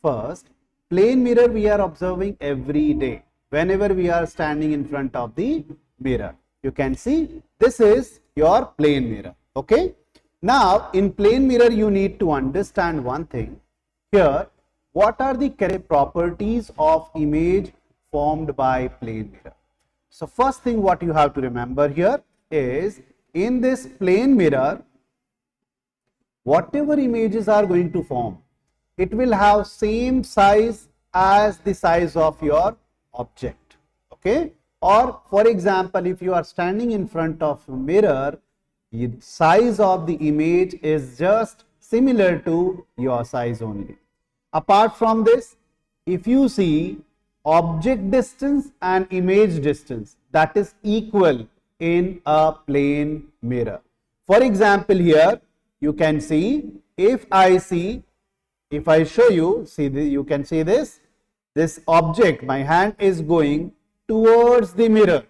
First, plane mirror we are observing every day whenever we are standing in front of the mirror. You can see this is your plane mirror. Okay. Now, in plane mirror, you need to understand one thing. Here, what are the properties of image formed by plane mirror? So, first thing what you have to remember here is, in this plane mirror, whatever images are going to form, it will have same size as the size of your object. Okay. Or for example, if you are standing in front of a mirror, the size of the image is just similar to your size only. Apart from this, if you see object distance and image distance, that is equal in a plane mirror. For example, here you can see, if I show you, you can see this object, my hand is going towards the mirror.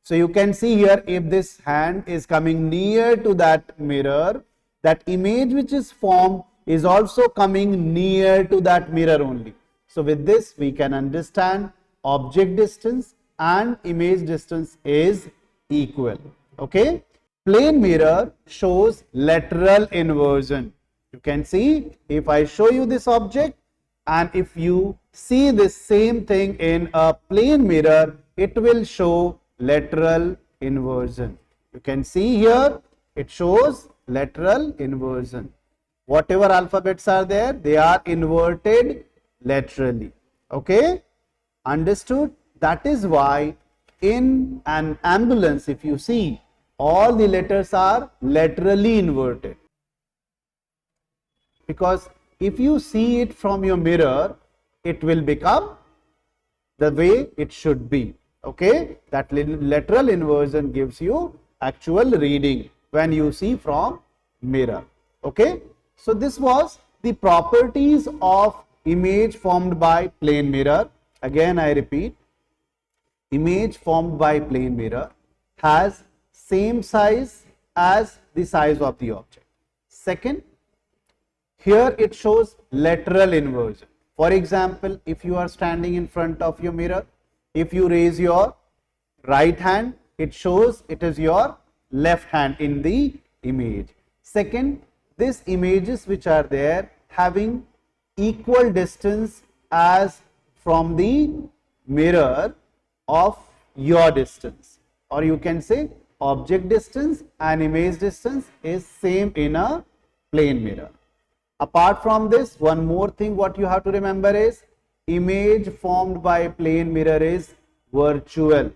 So you can see here, if this hand is coming near to that mirror, that image which is formed is also coming near to that mirror only. So with this we can understand object distance and image distance is equal. Okay. Plane mirror shows lateral inversion. You can see, if I show you this object and if you see this same thing in a plane mirror, it will show lateral inversion. You can see here it shows lateral inversion. Whatever alphabets are there, they are inverted laterally. Okay. Understood? That is why in an ambulance, if you see, all the letters are laterally inverted. Because if you see it from your mirror, it will become the way it should be. Okay. That lateral inversion gives you actual reading when you see from mirror. Okay. So this was the properties of image formed by plane mirror. Again I repeat, image formed by plane mirror has same size as the size of the object. Second, here it shows lateral inversion. For example, if you are standing in front of your mirror, if you raise your right hand, it shows it is your left hand in the image. Second, these images which are there having equal distance as from the mirror of your distance, or you can say object distance and image distance is same in a plane mirror. Apart from this, one more thing what you have to remember is, image formed by plane mirror is virtual.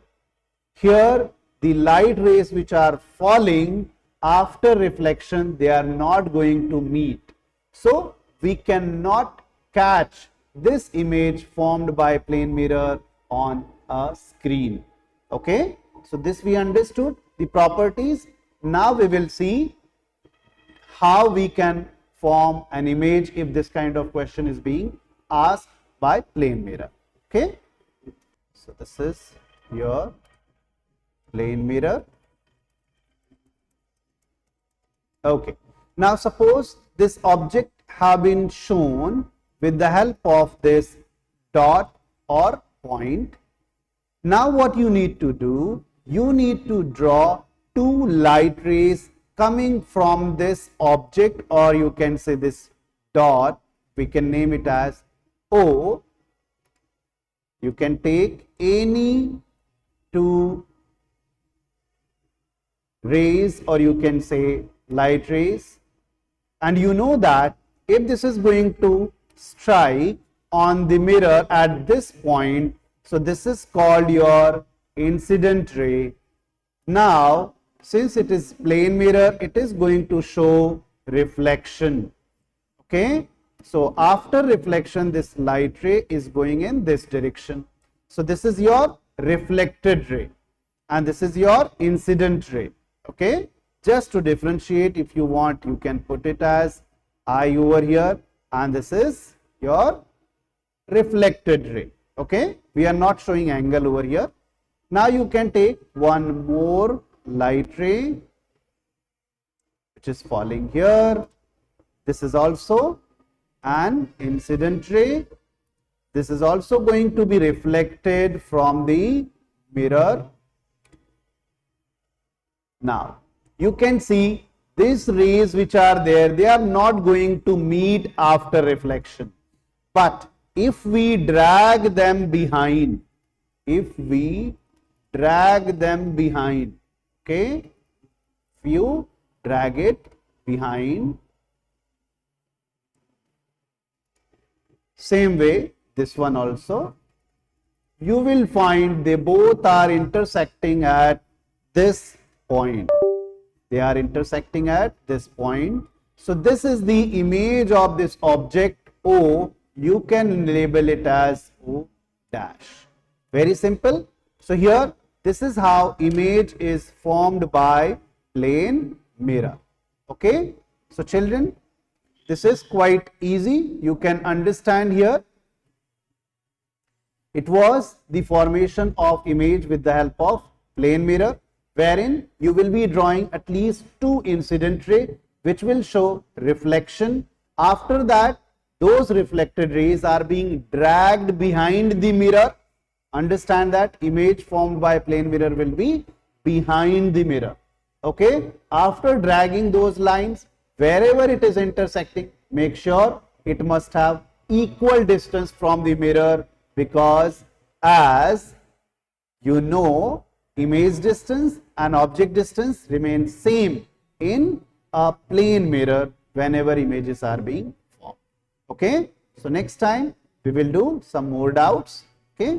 Here the light rays which are falling after reflection, they are not going to meet. So we cannot catch this image formed by plane mirror on a screen. Okay. So this we understood the properties. Now we will see how we can form an image if this kind of question is being asked by plane mirror. Okay. So this is your plane mirror. Okay. Now suppose this object have been shown with the help of this dot or point. Now what you need to do, you need to draw two light rays coming from this object, or you can say this dot, we can name it as O. You can take any two rays, or you can say light rays, and you know that if this is going to strike on the mirror at this point, so this is called your incident ray. Now since it is plane mirror, it is going to show reflection. Okay. So after reflection, this light ray is going in this direction. So this is your reflected ray and this is your incident ray. Okay. Just to differentiate, if you want, you can put it as I over here, and this is your reflected ray. Okay. We are not showing angle over here. Now you can take one more light ray which is falling here. This is also an incident ray, this is also going to be reflected from the mirror. Now you can see these rays which are there, they are not going to meet after reflection. But if we drag them behind, okay, if you drag it behind, same way this one also, you will find they both are intersecting at this point. They are intersecting at this point. So this is the image of this object O. You can label it as O dash. Very simple. So here, this is how image is formed by plane mirror. Okay. So children, this is quite easy. You can understand here. It was the formation of image with the help of plane mirror, wherein you will be drawing at least 2 incident rays which will show reflection. After that, those reflected rays are being dragged behind the mirror. Understand that image formed by plane mirror will be behind the mirror. Okay. After dragging those lines, wherever it is intersecting, make sure it must have equal distance from the mirror, because as you know, image distance and object distance remain same in a plane mirror whenever images are being formed. Okay. So next time we will do some more doubts. Okay.